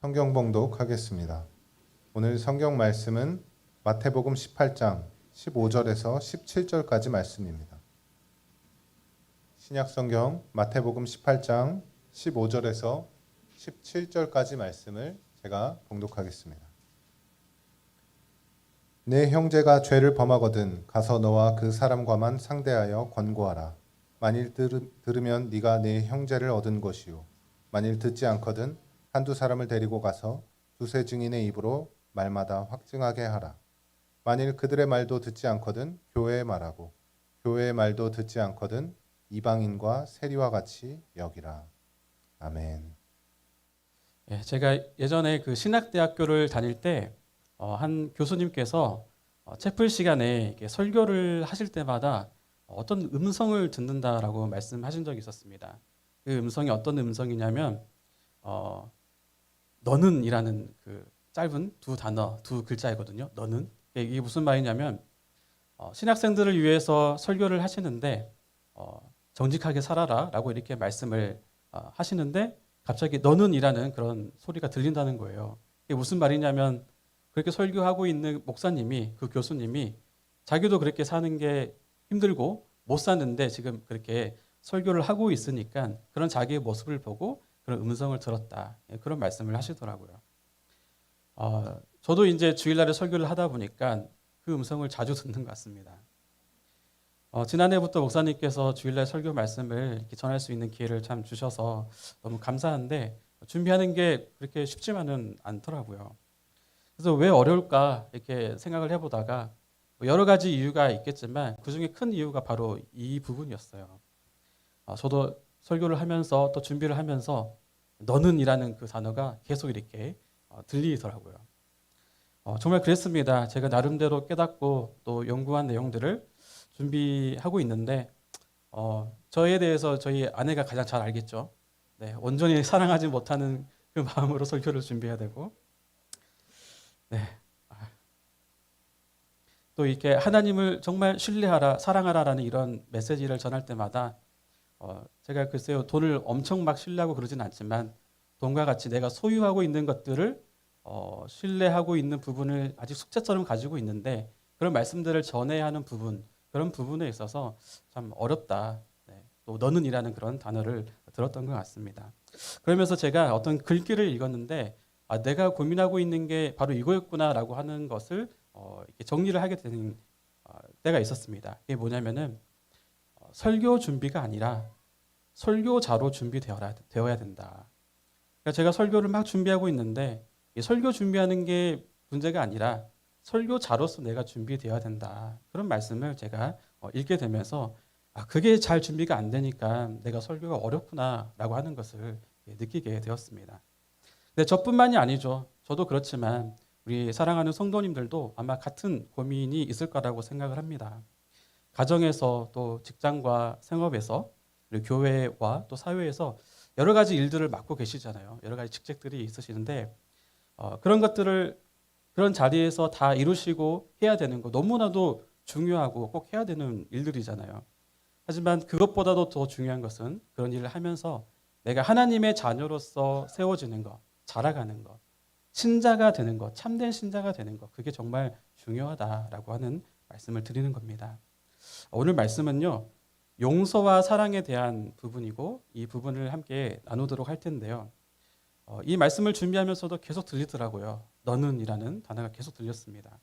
성경 봉독하겠습니다. 오늘 성경 말씀은 마태복음 18장 15절에서 17절까지 말씀입니다. 신약 성경 마태복음 18장 15절에서 17절까지 말씀을 제가 봉독하겠습니다. 내 형제가 죄를 범하거든 가서 너와 그 사람과만 상대하여 권고하라. 만일 들으면 네가 내 형제를 얻은 것이요 만일 듣지 않거든 한두 사람을 데리고 가서 두세 증인의 입으로 말마다 확증하게 하라. 만일 그들의 말도 듣지 않거든 교회의 말하고 교회의 말도 듣지 않거든 이방인과 세리와 같이 여기라. 아멘. 제가 예전에 그 신학대학교를 다닐 때 한 교수님께서 채플 시간에 이렇게 설교를 하실 때마다 어떤 음성을 듣는다라고 말씀하신 적이 있었습니다. 그 음성이 어떤 음성이냐면 너는이라는 그 짧은 두 단어, 두 글자이거든요. 너는. 이게 무슨 말이냐면 신학생들을 위해서 설교를 하시는데 정직하게 살아라라고 이렇게 말씀을 하시는데 갑자기 너는이라는 그런 소리가 들린다는 거예요. 이게 무슨 말이냐면 그렇게 설교하고 있는 목사님이, 그 교수님이 자기도 그렇게 사는 게 힘들고 못 사는데 지금 그렇게 설교를 하고 있으니까 그런 자기의 모습을 보고 그런 음성을 들었다. 그런 말씀을 하시더라고요. 저도 이제 주일날에 설교를 하다 보니까 그 음성을 자주 듣는 것 같습니다. 지난해부터 목사님께서 주일날 설교 말씀을 이렇게 전할 수 있는 기회를 참 주셔서 너무 감사한데 준비하는 게 그렇게 쉽지만은 않더라고요. 그래서 왜 어려울까 이렇게 생각을 해보다가 여러 가지 이유가 있겠지만 그 중에 큰 이유가 바로 이 부분이었어요. 저도 설교를 하면서 또 준비를 하면서 너는이라는 그 단어가 계속 이렇게 들리더라고요. 정말 그랬습니다. 제가 나름대로 깨닫고 또 연구한 내용들을 준비하고 있는데 저에 대해서 저희 아내가 가장 잘 알겠죠. 네, 온전히 사랑하지 못하는 그 마음으로 설교를 준비해야 되고 네. 또 이렇게 하나님을 정말 신뢰하라, 사랑하라라는 이런 메시지를 전할 때마다 제가 글쎄요 돈을 엄청 막 신뢰하고 그러진 않지만 돈과 같이 내가 소유하고 있는 것들을 신뢰하고 있는 부분을 아직 숙제처럼 가지고 있는데 그런 말씀들을 전해야 하는 부분, 그런 부분에 있어서 참 어렵다. 네. 또 너는이라는 그런 단어를 들었던 것 같습니다. 그러면서 제가 어떤 글귀를 읽었는데 내가 고민하고 있는 게 바로 이거였구나라고 하는 것을 이렇게 정리를 하게 되는 때가 있었습니다. 이게 뭐냐면은 설교 준비가 아니라 설교자로 준비되어야 된다. 그러니까 제가 설교를 막 준비하고 있는데 이 설교 준비하는 게 문제가 아니라 설교자로서 내가 준비되어야 된다. 그런 말씀을 제가 읽게 되면서 그게 잘 준비가 안 되니까 내가 설교가 어렵구나라고 하는 것을 느끼게 되었습니다. 근데 저뿐만이 아니죠. 저도 그렇지만 우리 사랑하는 성도님들도 아마 같은 고민이 있을 거라고 생각을 합니다. 가정에서 또 직장과 생업에서 그리고 교회와 또 사회에서 여러 가지 일들을 맡고 계시잖아요. 여러 가지 직책들이 있으시는데 그런 것들을 그런 자리에서 다 이루시고 해야 되는 거 너무나도 중요하고 꼭 해야 되는 일들이잖아요. 하지만 그것보다도 더 중요한 것은 그런 일을 하면서 내가 하나님의 자녀로서 세워지는 것, 자라가는 것, 신자가 되는 것, 참된 신자가 되는 것, 그게 정말 중요하다라고 하는 말씀을 드리는 겁니다. 오늘 말씀은요, 용서와 사랑에 대한 부분이고 이 부분을 함께 나누도록 할 텐데요. 이 말씀을 준비하면서도 계속 들리더라고요. 너는이라는 단어가 계속 들렸습니다.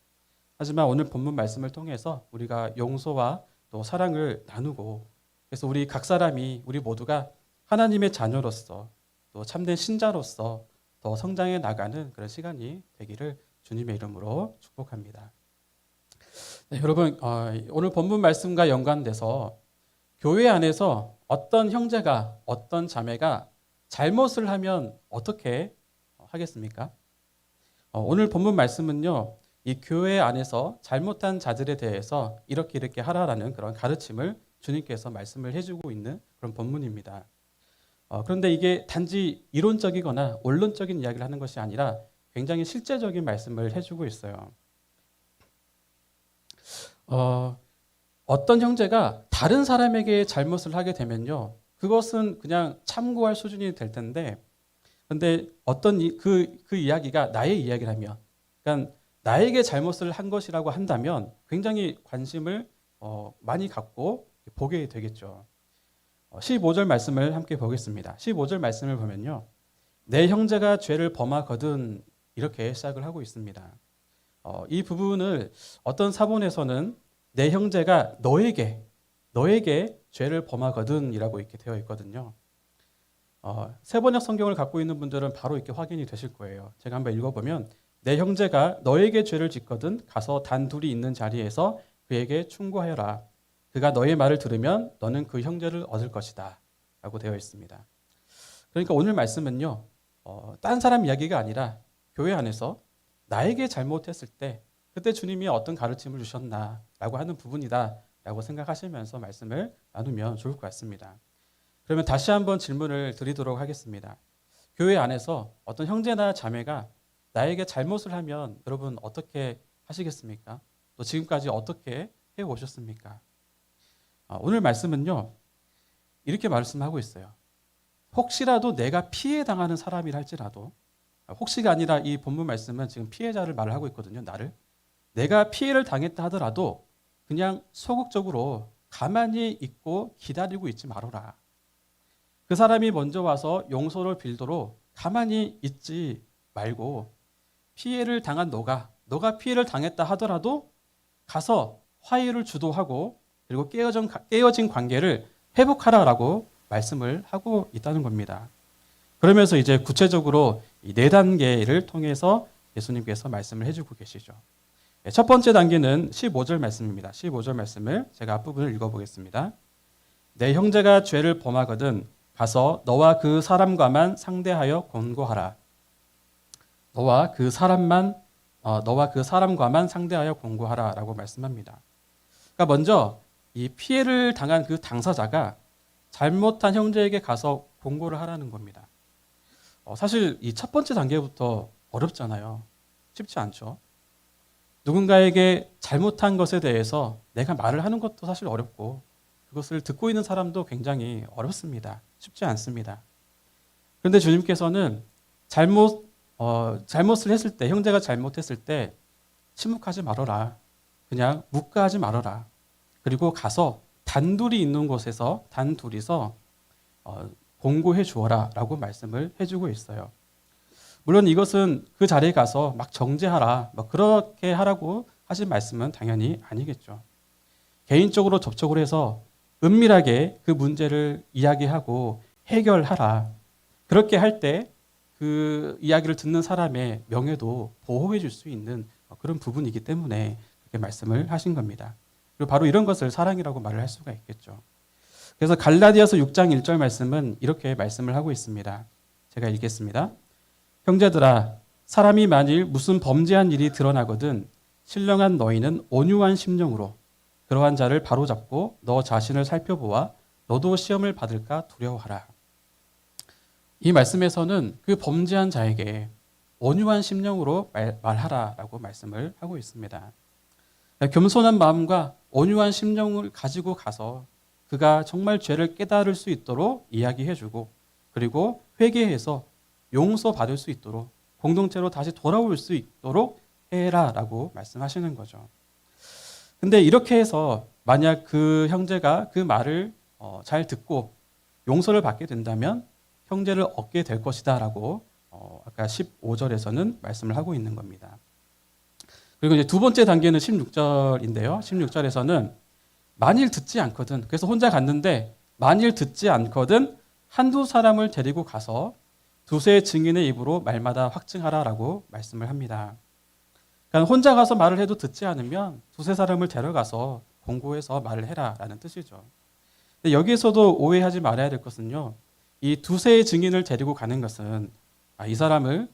하지만 오늘 본문 말씀을 통해서 우리가 용서와 또 사랑을 나누고 그래서 우리 각 사람이 우리 모두가 하나님의 자녀로서 또 참된 신자로서 더 성장해 나가는 그런 시간이 되기를 주님의 이름으로 축복합니다. 네, 여러분 오늘 본문 말씀과 연관돼서 교회 안에서 어떤 형제가 어떤 자매가 잘못을 하면 어떻게 하겠습니까? 오늘 본문 말씀은요. 이 교회 안에서 잘못한 자들에 대해서 이렇게 하라라는 그런 가르침을 주님께서 말씀을 해주고 있는 그런 본문입니다. 그런데 이게 단지 이론적이거나 원론적인 이야기를 하는 것이 아니라 굉장히 실제적인 말씀을 해주고 있어요. 어떤 형제가 다른 사람에게 잘못을 하게 되면요. 그것은 그냥 참고할 수준이 될 텐데 근데 어떤 그 이야기가 나의 이야기라면, 그러니까 나에게 잘못을 한 것이라고 한다면 굉장히 관심을 많이 갖고 보게 되겠죠. 15절 말씀을 함께 보겠습니다. 15절 말씀을 보면요. 내 형제가 죄를 범하거든 이렇게 시작을 하고 있습니다. 이 부분을 어떤 사본에서는 내 형제가 너에게 죄를 범하거든이라고 이렇게 되어 있거든요. 세번역 성경을 갖고 있는 분들은 바로 이렇게 확인이 되실 거예요. 제가 한번 읽어보면 내 형제가 너에게 죄를 짓거든 가서 단둘이 있는 자리에서 그에게 충고하여라. 그가 너의 말을 들으면 너는 그 형제를 얻을 것이다 라고 되어 있습니다. 그러니까 오늘 말씀은요, 딴 사람 이야기가 아니라 교회 안에서 나에게 잘못했을 때 그때 주님이 어떤 가르침을 주셨나라고 하는 부분이다 라고 생각하시면서 말씀을 나누면 좋을 것 같습니다. 그러면 다시 한번 질문을 드리도록 하겠습니다. 교회 안에서 어떤 형제나 자매가 나에게 잘못을 하면 여러분 어떻게 하시겠습니까? 또 지금까지 어떻게 해오셨습니까? 오늘 말씀은요, 이렇게 말씀하고 있어요. 혹시라도 내가 피해 당하는 사람이라 할지라도, 혹시가 아니라 이 본문 말씀은 지금 피해자를 말을 하고 있거든요. 나를. 내가 피해를 당했다 하더라도 그냥 소극적으로 가만히 있고 기다리고 있지 말아라. 그 사람이 먼저 와서 용서를 빌도록 가만히 있지 말고 피해를 당한 너가 피해를 당했다 하더라도 가서 화해를 주도하고 그리고 깨어진 관계를 회복하라라고 말씀을 하고 있다는 겁니다. 그러면서 이제 구체적으로 이 4단계를 통해서 예수님께서 말씀을 해주고 계시죠. 첫 번째 단계는 15절 말씀입니다. 15절 말씀을 제가 앞부분을 읽어보겠습니다. 내 형제가 죄를 범하거든 가서 너와 그 사람과만 상대하여 권고하라. 너와 그 사람과만 상대하여 권고하라라고 말씀합니다. 그러니까 먼저 이 피해를 당한 그 당사자가 잘못한 형제에게 가서 권고를 하라는 겁니다. 사실 이 첫 번째 단계부터 어렵잖아요. 쉽지 않죠. 누군가에게 잘못한 것에 대해서 내가 말을 하는 것도 사실 어렵고 그것을 듣고 있는 사람도 굉장히 어렵습니다. 쉽지 않습니다. 그런데 주님께서는 잘못을 했을 때, 형제가 잘못했을 때 침묵하지 말아라. 그냥 묵가하지 말아라. 그리고 가서 단둘이 있는 곳에서 단둘이서 공고해 주어라 라고 말씀을 해주고 있어요. 물론 이것은 그 자리에 가서 막 정죄하라, 그렇게 하라고 하신 말씀은 당연히 아니겠죠. 개인적으로 접촉을 해서 은밀하게 그 문제를 이야기하고 해결하라. 그렇게 할 때 그 이야기를 듣는 사람의 명예도 보호해 줄 수 있는 그런 부분이기 때문에 그렇게 말씀을 하신 겁니다. 그리고 바로 이런 것을 사랑이라고 말을 할 수가 있겠죠. 그래서 갈라디아서 6장 1절 말씀은 이렇게 말씀을 하고 있습니다. 제가 읽겠습니다. 형제들아, 사람이 만일 무슨 범죄한 일이 드러나거든 신령한 너희는 온유한 심령으로 그러한 자를 바로잡고 너 자신을 살펴보아 너도 시험을 받을까 두려워하라. 이 말씀에서는 그 범죄한 자에게 온유한 심령으로 말하라라고 말씀을 하고 있습니다. 겸손한 마음과 온유한 심령을 가지고 가서 그가 정말 죄를 깨달을 수 있도록 이야기해주고 그리고 회개해서 용서받을 수 있도록 공동체로 다시 돌아올 수 있도록 해라라고 말씀하시는 거죠. 근데 이렇게 해서 만약 그 형제가 그 말을 잘 듣고 용서를 받게 된다면 형제를 얻게 될 것이다라고 아까 15절에서는 말씀을 하고 있는 겁니다. 그리고 이제 두 번째 단계는 16절인데요. 16절에서는 만일 듣지 않거든, 그래서 혼자 갔는데 만일 듣지 않거든 한두 사람을 데리고 가서 두세 증인의 입으로 말마다 확증하라라고 말씀을 합니다. 그러니까 혼자 가서 말을 해도 듣지 않으면 두세 사람을 데려가서 공고해서 말을 해라라는 뜻이죠. 근데 여기에서도 오해하지 말아야 될 것은요. 이 두세 증인을 데리고 가는 것은 이 사람을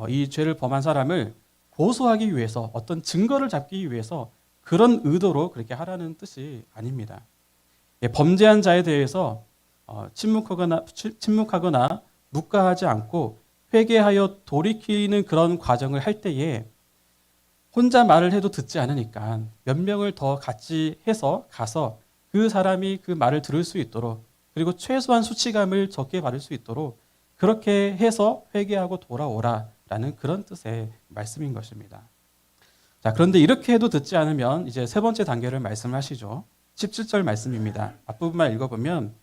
이 죄를 범한 사람을 고소하기 위해서 어떤 증거를 잡기 위해서 그런 의도로 그렇게 하라는 뜻이 아닙니다. 범죄한 자에 대해서 침묵하거나 묵과하지 않고 회개하여 돌이키는 그런 과정을 할 때에 혼자 말을 해도 듣지 않으니까 몇 명을 더 같이 해서 가서 그 사람이 그 말을 들을 수 있도록 그리고 최소한 수치감을 적게 받을 수 있도록 그렇게 해서 회개하고 돌아오라라는 그런 뜻의 말씀인 것입니다. 자, 그런데 이렇게 해도 듣지 않으면 이제 세 번째 단계를 말씀하시죠. 17절 말씀입니다. 앞부분만 읽어보면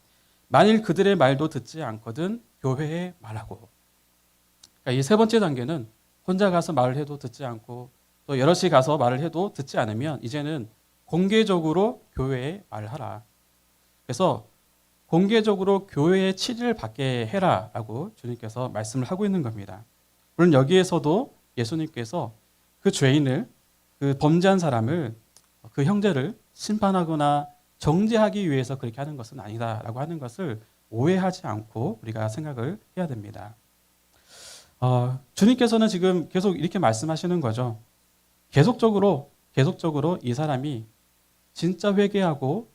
만일 그들의 말도 듣지 않거든 교회에 말하고. 그러니까 이 세 번째 단계는 혼자 가서 말을 해도 듣지 않고 또 여럿이 가서 말을 해도 듣지 않으면 이제는 공개적으로 교회에 말하라. 그래서 공개적으로 교회의 치리를 받게 해라라고 주님께서 말씀을 하고 있는 겁니다. 물론 여기에서도 예수님께서 그 죄인을, 그 범죄한 사람을, 그 형제를 심판하거나 정죄하기 위해서 그렇게 하는 것은 아니다라고 하는 것을 오해하지 않고 우리가 생각을 해야 됩니다. 주님께서는 지금 계속 이렇게 말씀하시는 거죠. 계속적으로 이 사람이 진짜 회개하고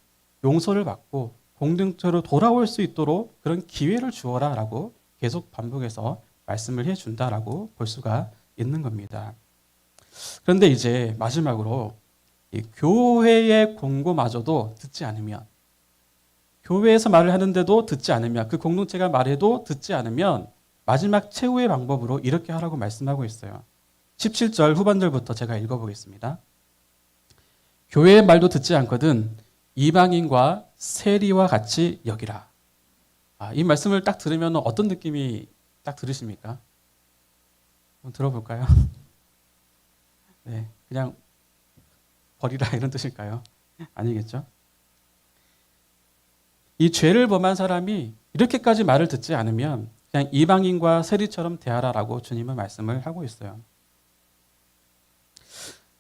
용서를 받고 공동체로 돌아올 수 있도록 그런 기회를 주어라라고 계속 반복해서 말씀을 해준다라고 볼 수가 있는 겁니다. 그런데 이제 마지막으로 이 교회의 권고마저도 듣지 않으면, 교회에서 말을 하는데도 듣지 않으면, 그 공동체가 말해도 듣지 않으면 마지막 최후의 방법으로 이렇게 하라고 말씀하고 있어요. 17절 후반절부터 제가 읽어보겠습니다. 교회의 말도 듣지 않거든 이방인과 세리와 같이 여기라. 이 말씀을 딱 들으면 어떤 느낌이 딱 들으십니까? 한번 들어볼까요? 네, 그냥 버리라 이런 뜻일까요? 아니겠죠? 이 죄를 범한 사람이 이렇게까지 말을 듣지 않으면 그냥 이방인과 세리처럼 대하라라고 주님은 말씀을 하고 있어요.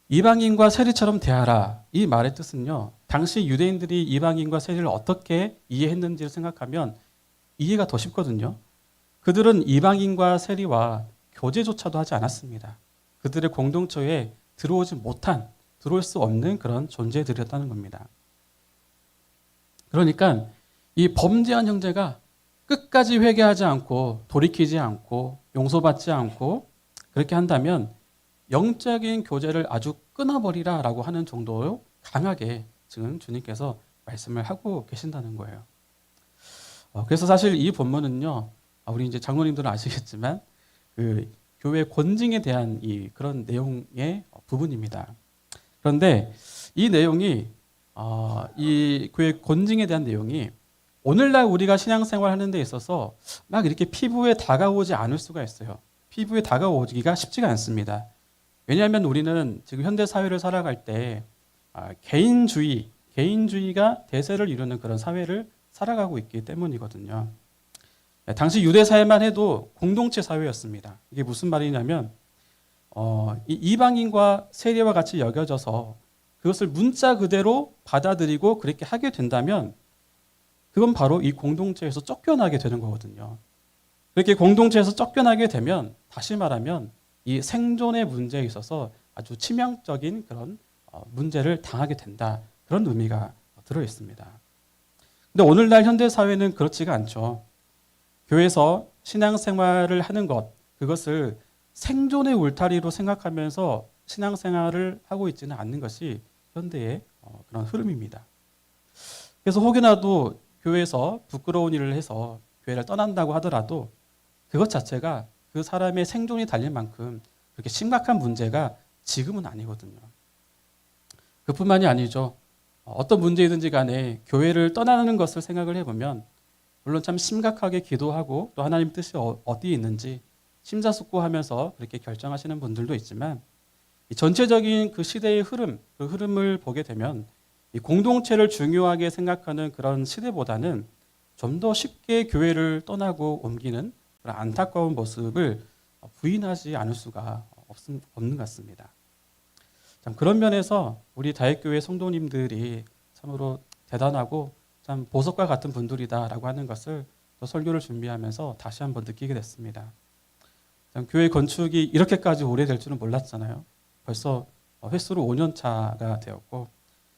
이방인과 세리처럼 대하라. 이 말의 뜻은요. 당시 유대인들이 이방인과 세리를 어떻게 이해했는지를 생각하면 이해가 더 쉽거든요. 그들은 이방인과 세리와 교제조차도 하지 않았습니다. 그들의 공동체에 들어올 수 없는 그런 존재들이었다는 겁니다. 그러니까 이 범죄한 형제가 끝까지 회개하지 않고 돌이키지 않고 용서받지 않고 그렇게 한다면 영적인 교제를 아주 끊어버리라라고 하는 정도로 강하게 지금 주님께서 말씀을 하고 계신다는 거예요. 그래서 사실 이 본문은요, 우리 이제 장로님들은 아시겠지만 그 교회 권징에 대한 그런 내용의 부분입니다. 그런데 이 내용이 이 교회 권징에 대한 내용이 오늘날 우리가 신앙생활 하는 데 있어서 막 이렇게 피부에 다가오지 않을 수가 있어요. 피부에 다가오기가 쉽지가 않습니다. 왜냐하면 우리는 지금 현대 사회를 살아갈 때 개인주의가 대세를 이루는 그런 사회를 살아가고 있기 때문이거든요. 당시 유대 사회만 해도 공동체 사회였습니다. 이게 무슨 말이냐면 이 이방인과 세리와 같이 여겨져서 그것을 문자 그대로 받아들이고 그렇게 하게 된다면 그건 바로 이 공동체에서 쫓겨나게 되는 거거든요. 그렇게 공동체에서 쫓겨나게 되면 다시 말하면 이 생존의 문제에 있어서 아주 치명적인 그런 문제를 당하게 된다. 그런 의미가 들어 있습니다. 근데 오늘날 현대 사회는 그렇지가 않죠. 교회에서 신앙생활을 하는 것, 그것을 생존의 울타리로 생각하면서 신앙생활을 하고 있지는 않는 것이 현대의 그런 흐름입니다. 그래서 혹여나도 교회에서 부끄러운 일을 해서 교회를 떠난다고 하더라도 그것 자체가 그 사람의 생존이 달릴 만큼 그렇게 심각한 문제가 지금은 아니거든요. 그뿐만이 아니죠. 어떤 문제이든지 간에 교회를 떠나는 것을 생각을 해보면 물론 참 심각하게 기도하고 또 하나님 뜻이 어디에 있는지 심사숙고하면서 그렇게 결정하시는 분들도 있지만 이 전체적인 그 시대의 흐름, 그 흐름을 보게 되면 이 공동체를 중요하게 생각하는 그런 시대보다는 좀 더 쉽게 교회를 떠나고 옮기는 그런 안타까운 모습을 부인하지 않을 수가 없는 것 같습니다. 참 그런 면에서 우리 다윗교회 성도님들이 참으로 대단하고 참 보석과 같은 분들이다라고 하는 것을 또 설교를 준비하면서 다시 한번 느끼게 됐습니다. 참 교회 건축이 이렇게까지 오래될 줄은 몰랐잖아요. 벌써 횟수로 5년 차가 되었고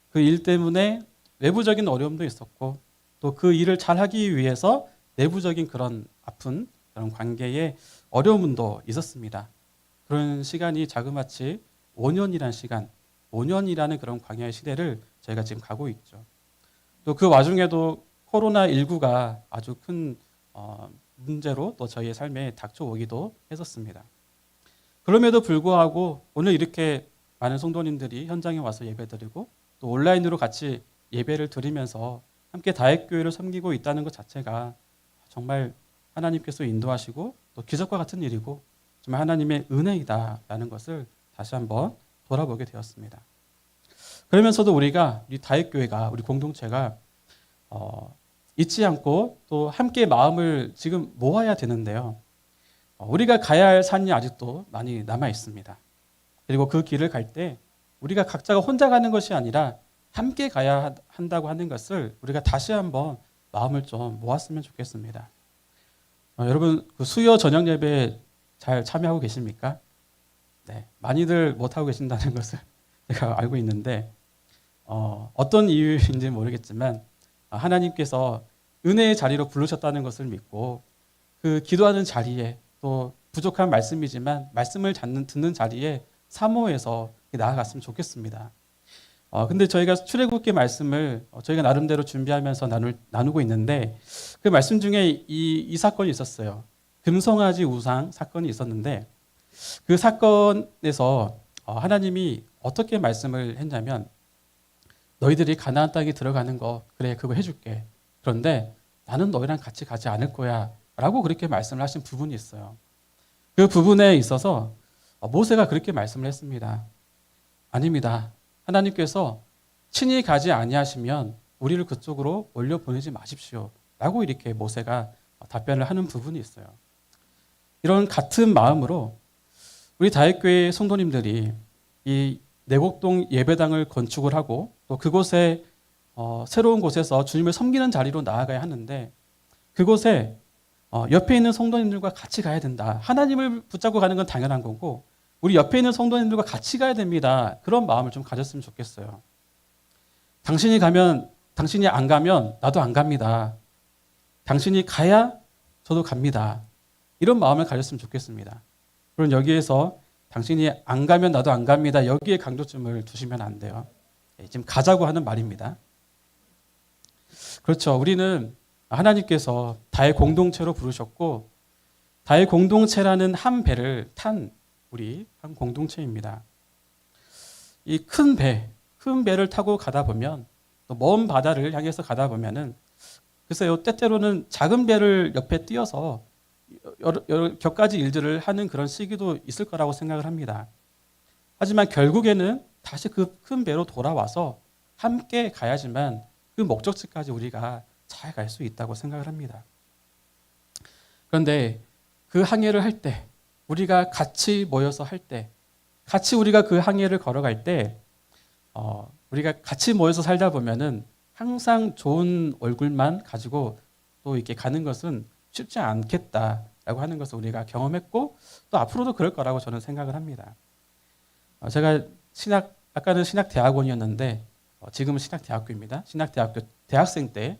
그 일 때문에 외부적인 어려움도 있었고 또 그 일을 잘하기 위해서 내부적인 그런 아픈 그런 관계에 어려움도 있었습니다. 그런 시간이 자그마치 5년이라는 시간, 5년이라는 그런 광야의 시대를 저희가 지금 가고 있죠. 또 그 와중에도 코로나19가 아주 큰 문제로 또 저희의 삶에 닥쳐오기도 했었습니다. 그럼에도 불구하고 오늘 이렇게 많은 성도님들이 현장에 와서 예배드리고 또 온라인으로 같이 예배를 드리면서 함께 다윗교회를 섬기고 있다는 것 자체가 정말 하나님께서 인도하시고 또 기적과 같은 일이고 정말 하나님의 은혜이다라는 것을 다시 한번 돌아보게 되었습니다. 그러면서도 우리가 우리 다윗교회가 우리 공동체가 잊지 않고 또 함께 마음을 지금 모아야 되는데요. 우리가 가야 할 산이 아직도 많이 남아 있습니다. 그리고 그 길을 갈 때 우리가 각자가 혼자 가는 것이 아니라 함께 가야 한다고 하는 것을 우리가 다시 한번 마음을 좀 모았으면 좋겠습니다. 여러분 그 수요 저녁 예배에 잘 참여하고 계십니까? 네, 많이들 못하고 계신다는 것을 제가 알고 있는데 어떤 이유인지 모르겠지만 하나님께서 은혜의 자리로 부르셨다는 것을 믿고 그 기도하는 자리에 또 부족한 말씀이지만 말씀을 듣는 자리에 사모해서 나아갔으면 좋겠습니다. 근데 저희가 출애굽기 말씀을 저희가 나름대로 준비하면서 나누고 있는데 그 말씀 중에 이 사건이 있었어요. 금송아지 우상 사건이 있었는데 그 사건에서 하나님이 어떻게 말씀을 했냐면 너희들이 가나안 땅에 들어가는 거 그래 그거 해줄게. 그런데 나는 너희랑 같이 가지 않을 거야 라고 그렇게 말씀을 하신 부분이 있어요. 그 부분에 있어서 모세가 그렇게 말씀을 했습니다. 아닙니다. 하나님께서 친히 가지 아니하시면 우리를 그쪽으로 올려 보내지 마십시오 라고 이렇게 모세가 답변을 하는 부분이 있어요. 이런 같은 마음으로 우리 다윗교회 성도님들이 이 내곡동 예배당을 건축을 하고 또 그곳에 새로운 곳에서 주님을 섬기는 자리로 나아가야 하는데 그곳에 옆에 있는 성도님들과 같이 가야 된다. 하나님을 붙잡고 가는 건 당연한 거고 우리 옆에 있는 성도님들과 같이 가야 됩니다. 그런 마음을 좀 가졌으면 좋겠어요. 당신이 안 가면 나도 안 갑니다. 당신이 가야 저도 갑니다. 이런 마음을 가졌으면 좋겠습니다. 그럼 여기에서 당신이 안 가면 나도 안 갑니다. 여기에 강조점을 두시면 안 돼요. 지금 가자고 하는 말입니다. 그렇죠. 우리는 하나님께서 다의 공동체로 부르셨고 다의 공동체라는 한 배를 탄 우리 한 공동체입니다. 이 큰 배를 타고 가다 보면 또 먼 바다를 향해서 가다 보면은 글쎄요 때때로는 작은 배를 옆에 띄어서 여러 격가지 일들을 하는 그런 시기도 있을 거라고 생각을 합니다. 하지만 결국에는 다시 그 큰 배로 돌아와서 함께 가야지만 그 목적지까지 우리가 잘 갈 수 있다고 생각을 합니다. 그런데 그 항해를 할 때, 우리가 같이 모여서 할 때, 같이 우리가 그 항해를 걸어갈 때, 우리가 같이 모여서 살다 보면은 항상 좋은 얼굴만 가지고 또 이렇게 가는 것은 쉽지 않겠다라고 하는 것을 우리가 경험했고 또 앞으로도 그럴 거라고 저는 생각을 합니다. 제가 아까는 신학대학원이었는데 지금은 신학대학교입니다. 신학대학교 대학생 때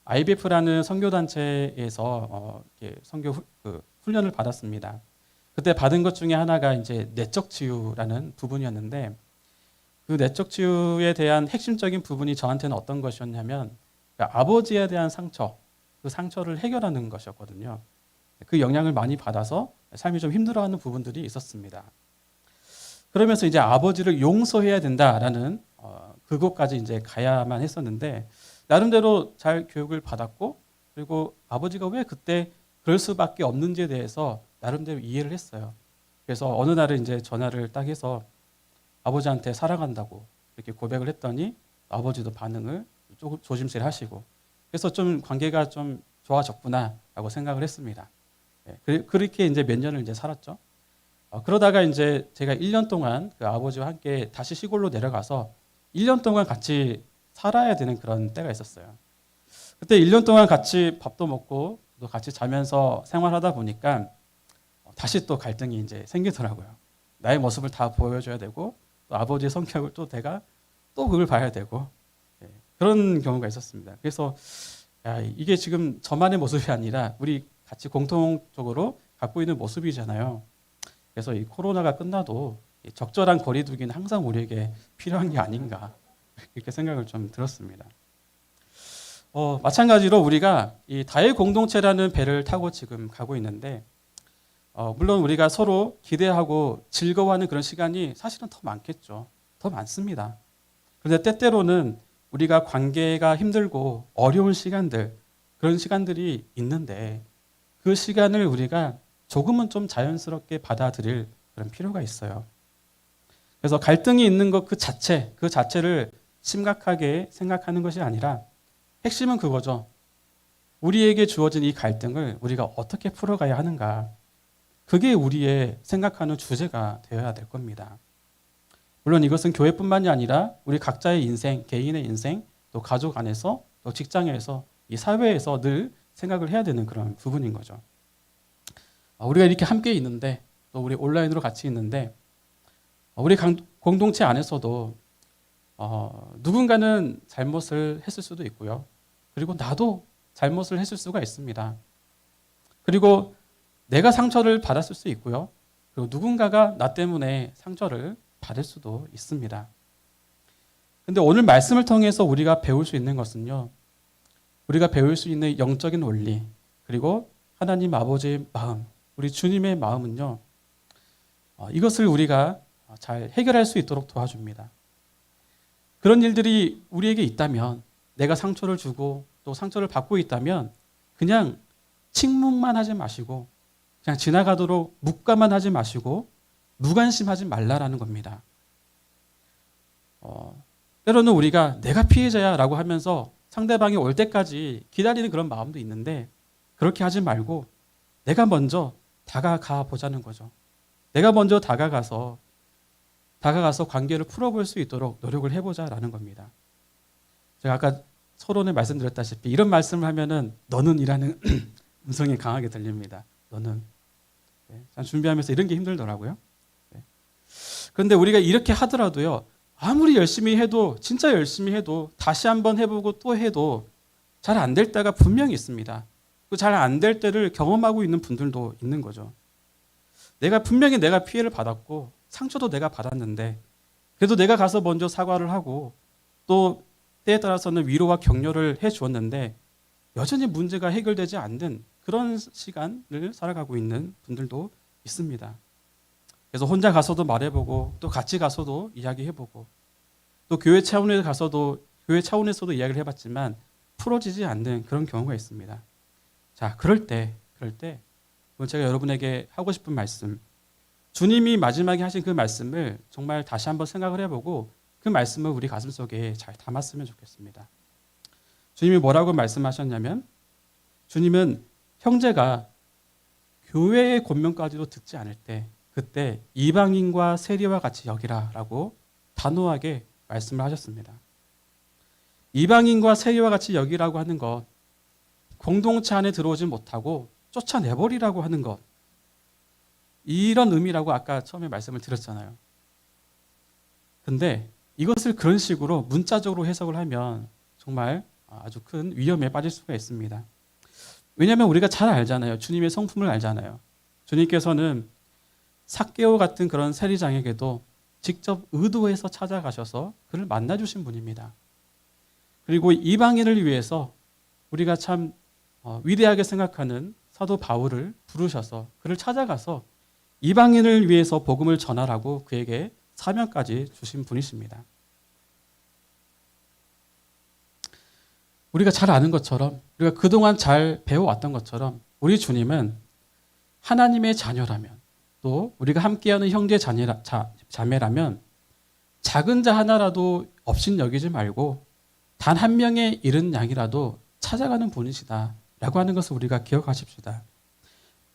IBF라는 선교단체에서 선교 훈련을 받았습니다. 그때 받은 것 중에 하나가 이제 내적 치유라는 부분이었는데 그 내적 치유에 대한 핵심적인 부분이 저한테는 어떤 것이었냐면 그러니까 아버지에 대한 상처, 그 상처를 해결하는 것이었거든요. 그 영향을 많이 받아서 삶이 좀 힘들어하는 부분들이 있었습니다. 그러면서 이제 아버지를 용서해야 된다라는 그곳까지 이제 가야만 했었는데 나름대로 잘 교육을 받았고 그리고 아버지가 왜 그때 그럴 수밖에 없는지에 대해서 나름대로 이해를 했어요. 그래서 어느 날은 이제 전화를 딱 해서 아버지한테 사랑한다고 이렇게 고백을 했더니 아버지도 반응을 조금 조심스레 하시고 그래서 좀 관계가 좀 좋아졌구나라고 생각을 했습니다. 그렇게 이제 몇 년을 이제 살았죠. 그러다가 이제 제가 1년 동안 그 아버지와 함께 다시 시골로 내려가서 1년 동안 같이 살아야 되는 그런 때가 있었어요. 그때 1년 동안 같이 밥도 먹고 또 같이 자면서 생활하다 보니까 다시 또 갈등이 이제 생기더라고요. 나의 모습을 다 보여줘야 되고 또 아버지의 성격을 또 내가 또 그걸 봐야 되고 그런 경우가 있었습니다. 그래서 이게 지금 저만의 모습이 아니라 우리 같이 공통적으로 갖고 있는 모습이잖아요. 그래서 이 코로나가 끝나도 적절한 거리 두기는 항상 우리에게 필요한 게 아닌가 이렇게 생각을 좀 들었습니다. 마찬가지로 우리가 이 다의 공동체라는 배를 타고 지금 가고 있는데 물론 우리가 서로 기대하고 즐거워하는 그런 시간이 사실은 더 많겠죠. 더 많습니다. 그런데 때때로는 우리가 관계가 힘들고 어려운 시간들, 그런 시간들이 있는데 그 시간을 우리가 조금은 좀 자연스럽게 받아들일 그런 필요가 있어요. 그래서 갈등이 있는 것 그 자체를 심각하게 생각하는 것이 아니라 핵심은 그거죠. 우리에게 주어진 이 갈등을 우리가 어떻게 풀어가야 하는가. 그게 우리의 생각하는 주제가 되어야 될 겁니다. 물론 이것은 교회뿐만이 아니라 우리 각자의 인생, 개인의 인생, 또 가족 안에서, 또 직장에서, 이 사회에서 늘 생각을 해야 되는 그런 부분인 거죠. 우리가 이렇게 함께 있는데, 또 우리 온라인으로 같이 있는데, 우리 공동체 안에서도 누군가는 잘못을 했을 수도 있고요. 그리고 나도 잘못을 했을 수가 있습니다. 그리고 내가 상처를 받았을 수 있고요. 그리고 누군가가 나 때문에 상처를 받을 수도 있습니다. 근데 오늘 말씀을 통해서 우리가 배울 수 있는 것은요. 우리가 배울 수 있는 영적인 원리, 그리고 하나님 아버지의 마음, 우리 주님의 마음은요. 이것을 우리가 잘 해결할 수 있도록 도와줍니다. 그런 일들이 우리에게 있다면, 내가 상처를 주고 또 상처를 받고 있다면 그냥 침묵만 하지 마시고 그냥 지나가도록 묵과만 하지 마시고 무관심하지 말라라는 겁니다. 때로는 우리가 내가 피해자야라고 하면서 상대방이 올 때까지 기다리는 그런 마음도 있는데 그렇게 하지 말고 내가 먼저 다가가 보자는 거죠. 내가 먼저 다가가서 관계를 풀어볼 수 있도록 노력을 해보자라는 겁니다. 제가 아까 서론에 말씀드렸다시피 이런 말씀을 하면은 너는 이라는 음성이 강하게 들립니다. 너는. 네, 준비하면서 이런 게 힘들더라고요. 네. 그런데 우리가 이렇게 하더라도요. 아무리 열심히 해도 진짜 열심히 해도 다시 한번 해보고 또 해도 잘 안 될 때가 분명히 있습니다. 그 잘 안 될 때를 경험하고 있는 분들도 있는 거죠. 분명히 내가 피해를 받았고 상처도 내가 받았는데 그래도 내가 가서 먼저 사과를 하고 또 때에 따라서는 위로와 격려를 해 주었는데 여전히 문제가 해결되지 않는 그런 시간을 살아가고 있는 분들도 있습니다. 그래서 혼자 가서도 말해보고 또 같이 가서도 이야기해보고 또 교회 차원에서도 이야기를 해봤지만 풀어지지 않는 그런 경우가 있습니다. 자, 그럴 때 오늘 제가 여러분에게 하고 싶은 말씀, 주님이 마지막에 하신 그 말씀을 정말 다시 한번 생각을 해보고 그 말씀을 우리 가슴속에 잘 담았으면 좋겠습니다. 주님이 뭐라고 말씀하셨냐면 주님은 형제가 교회의 권면까지도 듣지 않을 때 그때 이방인과 세리와 같이 여기라라고 단호하게 말씀을 하셨습니다. 이방인과 세리와 같이 여기라고 하는 것, 공동체 안에 들어오지 못하고 쫓아내버리라고 하는 것, 이런 의미라고 아까 처음에 말씀을 드렸잖아요. 근데 이것을 그런 식으로 문자적으로 해석을 하면 정말 아주 큰 위험에 빠질 수가 있습니다. 왜냐하면 우리가 잘 알잖아요. 주님의 성품을 알잖아요. 주님께서는 삭개오 같은 그런 세리장에게도 직접 의도해서 찾아가셔서 그를 만나주신 분입니다. 그리고 이방인을 위해서 우리가 참 위대하게 생각하는 사도 바울을 부르셔서 그를 찾아가서 이방인을 위해서 복음을 전하라고 그에게 사명까지 주신 분이십니다. 우리가 잘 아는 것처럼 우리가 그동안 잘 배워왔던 것처럼 우리 주님은 하나님의 자녀라면 또 우리가 함께하는 형제 자매라면 작은 자 하나라도 없인 여기지 말고 단 한 명의 잃은 양이라도 찾아가는 분이시다라고 하는 것을 우리가 기억하십시다.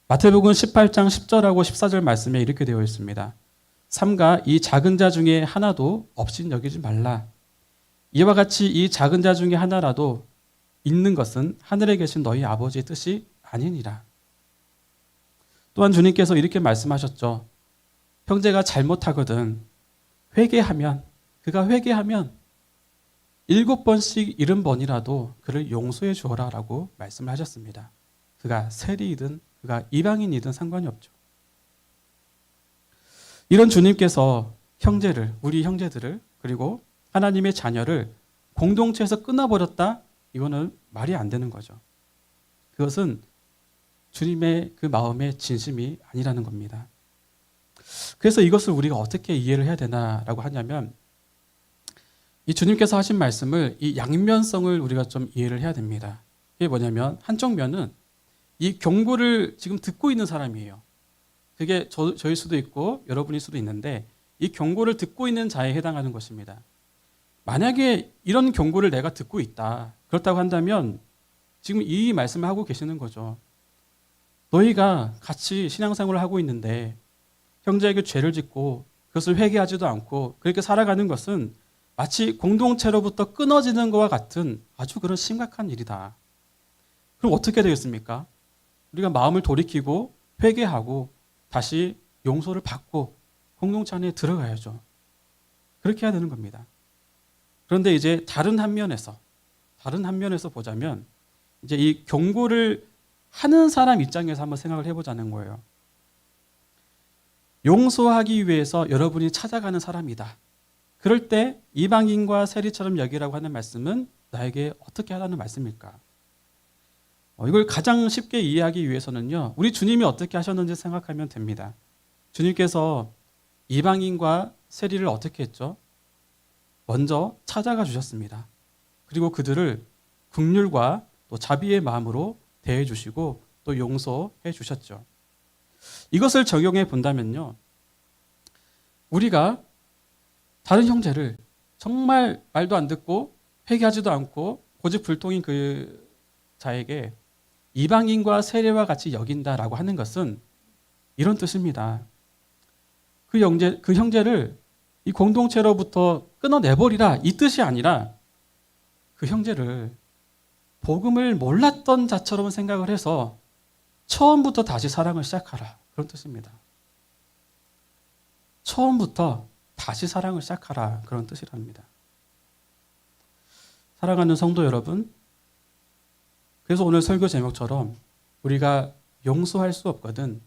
마태복음 18장 10절하고 14절 말씀에 이렇게 되어 있습니다. 삼가 이 작은 자 중에 하나도 없인 여기지 말라. 이와 같이 이 작은 자 중에 하나라도 있는 것은 하늘에 계신 너희 아버지의 뜻이 아니니라. 또한 주님께서 이렇게 말씀하셨죠. 형제가 잘못하거든 그가 회개하면 7번씩 70번이라도 그를 용서해 주어라 라고 말씀을 하셨습니다. 그가 세리이든 그가 이방인이든 상관이 없죠. 이런 주님께서 우리 형제들을 그리고 하나님의 자녀를 공동체에서 끊어버렸다 이거는 말이 안 되는 거죠. 그것은 주님의 그 마음의 진심이 아니라는 겁니다. 그래서 이것을 우리가 어떻게 이해를 해야 되나라고 하냐면 이 주님께서 하신 말씀을 이 양면성을 우리가 좀 이해를 해야 됩니다. 이게 뭐냐면 한쪽 면은 이 경고를 지금 듣고 있는 사람이에요. 그게 저일 수도 있고 여러분일 수도 있는데 이 경고를 듣고 있는 자에 해당하는 것입니다. 만약에 이런 경고를 내가 듣고 있다. 그렇다고 한다면 지금 이 말씀을 하고 계시는 거죠. 너희가 같이 신앙생활을 하고 있는데 형제에게 죄를 짓고 그것을 회개하지도 않고 그렇게 살아가는 것은 마치 공동체로부터 끊어지는 것과 같은 아주 그런 심각한 일이다. 그럼 어떻게 되겠습니까? 우리가 마음을 돌이키고 회개하고 다시 용서를 받고 공동체 안에 들어가야죠. 그렇게 해야 되는 겁니다. 그런데 이제 다른 한 면에서 보자면 이제 이 경고를 하는 사람 입장에서 한번 생각을 해보자는 거예요. 용서하기 위해서 여러분이 찾아가는 사람이다. 그럴 때 이방인과 세리처럼 여기라고 하는 말씀은 나에게 어떻게 하라는 말씀일까? 이걸 가장 쉽게 이해하기 위해서는요. 우리 주님이 어떻게 하셨는지 생각하면 됩니다. 주님께서 이방인과 세리를 어떻게 했죠? 먼저 찾아가 주셨습니다. 그리고 그들을 긍휼과 또 자비의 마음으로 대해 주시고 또 용서해 주셨죠. 이것을 적용해 본다면요. 우리가 다른 형제를 정말 말도 안 듣고 회개하지도 않고 고집불통인 그 자에게 이방인과 세리와 같이 여긴다라고 하는 것은 이런 뜻입니다. 그 형제를 이 공동체로부터 끊어내버리라 이 뜻이 아니라 그 형제를 복음을 몰랐던 자처럼 생각을 해서 처음부터 다시 사랑을 시작하라 그런 뜻입니다. 처음부터 다시 사랑을 시작하라 그런 뜻이랍니다. 사랑하는 성도 여러분, 그래서 오늘 설교 제목처럼 우리가 용서할 수 없거든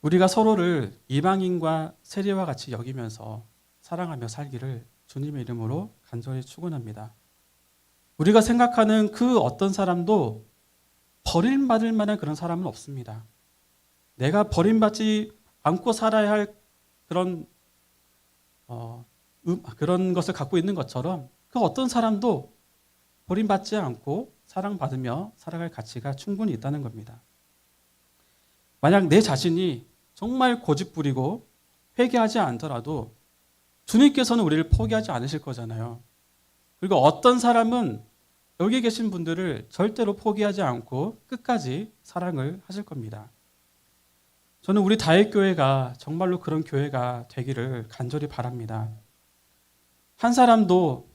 우리가 서로를 이방인과 세리와 같이 여기면서 사랑하며 살기를 주님의 이름으로 간절히 축원합니다. 우리가 생각하는 그 어떤 사람도 버림받을 만한 그런 사람은 없습니다. 내가 버림받지 않고 살아야 할 그런 그런 것을 갖고 있는 것처럼 그 어떤 사람도 버림받지 않고 사랑받으며 살아갈 가치가 충분히 있다는 겁니다. 만약 내 자신이 정말 고집부리고 회개하지 않더라도 주님께서는 우리를 포기하지 않으실 거잖아요. 그리고 어떤 사람은 여기 계신 분들을 절대로 포기하지 않고 끝까지 사랑을 하실 겁니다. 저는 우리 다윗교회가 정말로 그런 교회가 되기를 간절히 바랍니다. 한 사람도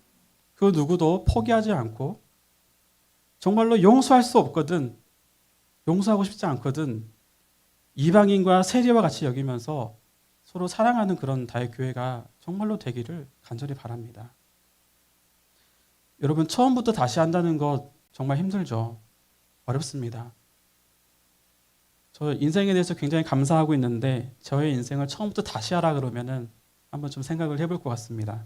그 누구도 포기하지 않고 정말로 용서할 수 없거든 용서하고 싶지 않거든 이방인과 세리와 같이 여기면서 서로 사랑하는 그런 다윗교회가 정말로 되기를 간절히 바랍니다. 여러분 처음부터 다시 한다는 것 정말 힘들죠. 어렵습니다. 저 인생에 대해서 굉장히 감사하고 있는데 저의 인생을 처음부터 다시 하라 그러면은 한번 좀 생각을 해볼 것 같습니다.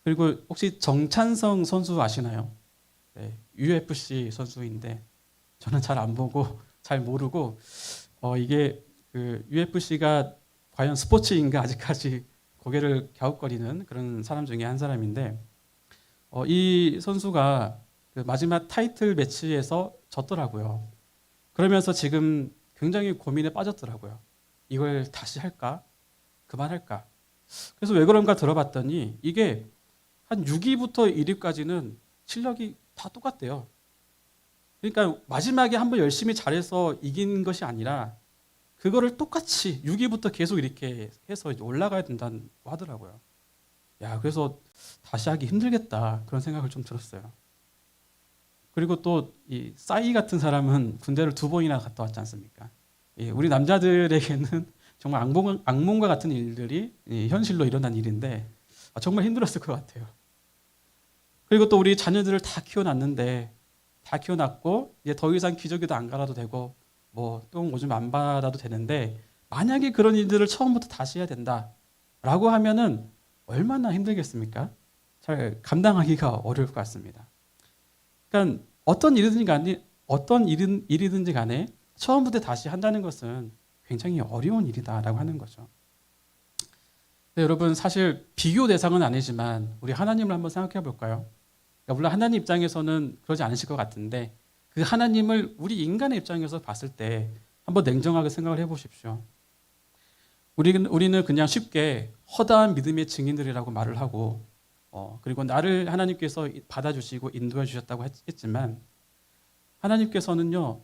그리고 혹시 정찬성 선수 아시나요? 네, UFC 선수인데 저는 잘 안 보고 잘 모르고 이게 그 UFC가 과연 스포츠인가 아직까지 고개를 갸웃거리는 그런 사람 중에 한 사람인데 이 선수가 그 마지막 타이틀 매치에서 졌더라고요. 그러면서 지금 굉장히 고민에 빠졌더라고요. 이걸 다시 할까? 그만할까? 그래서 왜 그런가 들어봤더니 이게 한 6위부터 1위까지는 실력이 다 똑같대요. 그러니까 마지막에 한번 열심히 잘해서 이긴 것이 아니라 그거를 똑같이 6위부터 계속 이렇게 해서 올라가야 된다고 하더라고요. 야, 그래서 다시 하기 힘들겠다 그런 생각을 좀 들었어요. 그리고 또 이 싸이 같은 사람은 군대를 2번이나 갔다 왔지 않습니까? 우리 남자들에게는 정말 악몽과 같은 일들이 현실로 일어난 일인데 정말 힘들었을 것 같아요. 그리고 또 우리 자녀들을 다 키워놨는데 다 키워놨고 이제 더 이상 기저귀도 안 갈아도 되고 뭐 똥 오줌 안 받아도 되는데 만약에 그런 일들을 처음부터 다시 해야 된다라고 하면은 얼마나 힘들겠습니까? 잘 감당하기가 어려울 것 같습니다. 그러니까 어떤 일이든지 간에 처음부터 다시 한다는 것은 굉장히 어려운 일이다라고 하는 거죠. 근데 여러분 사실 비교 대상은 아니지만 우리 하나님을 한번 생각해 볼까요? 그러니까 물론 하나님 입장에서는 그러지 않으실 것 같은데 그 하나님을 우리 인간의 입장에서 봤을 때 한번 냉정하게 생각을 해보십시오. 우리는 그냥 쉽게 허다한 믿음의 증인들이라고 말을 하고 그리고 나를 하나님께서 받아주시고 인도해 주셨다고 했지만 하나님께서는요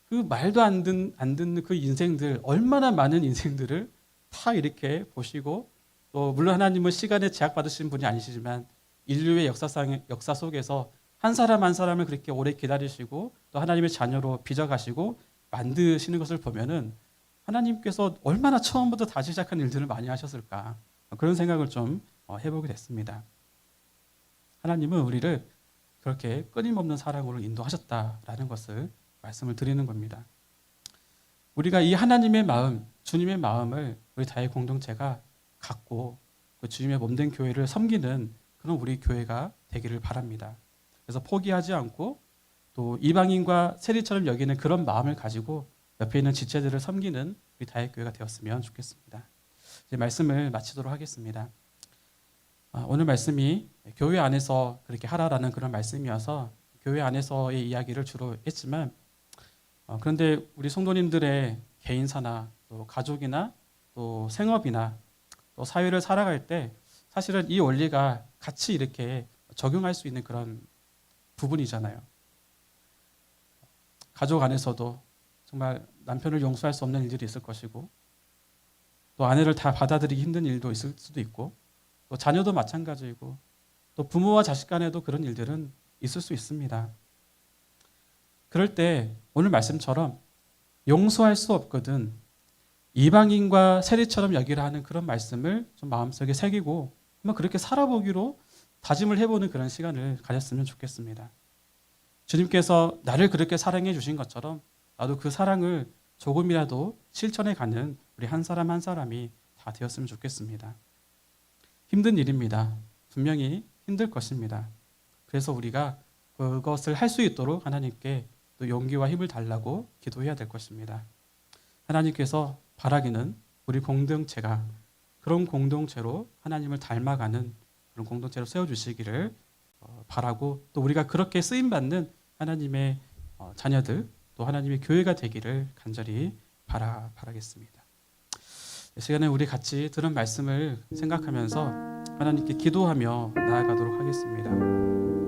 그 말도 안 듣는 그 인생들 얼마나 많은 인생들을 다 이렇게 보시고 또 물론 하나님은 시간에 제약받으신 분이 아니시지만 인류의 역사 속에서 한 사람 한 사람을 그렇게 오래 기다리시고 또 하나님의 자녀로 빚어가시고 만드시는 것을 보면은 하나님께서 얼마나 처음부터 다시 시작한 일들을 많이 하셨을까 그런 생각을 좀 해보게 됐습니다. 하나님은 우리를 그렇게 끊임없는 사랑으로 인도하셨다라는 것을 말씀을 드리는 겁니다. 우리가 이 하나님의 마음, 주님의 마음을 우리 다의 공동체가 갖고 그 주님의 몸된 교회를 섬기는 그런 우리 교회가 되기를 바랍니다. 그래서 포기하지 않고 또 이방인과 세리처럼 여기는 그런 마음을 가지고 옆에 있는 지체들을 섬기는 우리 다의 교회가 되었으면 좋겠습니다. 이제 말씀을 마치도록 하겠습니다. 오늘 말씀이 교회 안에서 그렇게 하라라는 그런 말씀이어서 교회 안에서의 이야기를 주로 했지만 그런데 우리 성도님들의 개인사나 또 가족이나 또 생업이나 또 사회를 살아갈 때 사실은 이 원리가 같이 이렇게 적용할 수 있는 그런 부분이잖아요. 가족 안에서도 정말 남편을 용서할 수 없는 일들이 있을 것이고 또 아내를 다 받아들이기 힘든 일도 있을 수도 있고 또 자녀도 마찬가지이고 또 부모와 자식 간에도 그런 일들은 있을 수 있습니다. 그럴 때 오늘 말씀처럼 용서할 수 없거든 이방인과 세리처럼 여기라 하는 그런 말씀을 좀 마음속에 새기고 한번 그렇게 살아보기로 다짐을 해보는 그런 시간을 가졌으면 좋겠습니다. 주님께서 나를 그렇게 사랑해 주신 것처럼 나도 그 사랑을 조금이라도 실천해 가는 우리 한 사람 한 사람이 다 되었으면 좋겠습니다. 힘든 일입니다. 분명히 힘들 것입니다. 그래서 우리가 그것을 할 수 있도록 하나님께 또 용기와 힘을 달라고 기도해야 될 것입니다. 하나님께서 바라기는 우리 공동체가 그런 공동체로 하나님을 닮아가는 그런 공동체로 세워주시기를 바라고 또 우리가 그렇게 쓰임받는 하나님의 자녀들 또 하나님의 교회가 되기를 간절히 바라겠습니다. 이 시간에 우리 같이 들은 말씀을 생각하면서 하나님께 기도하며 나아가도록 하겠습니다.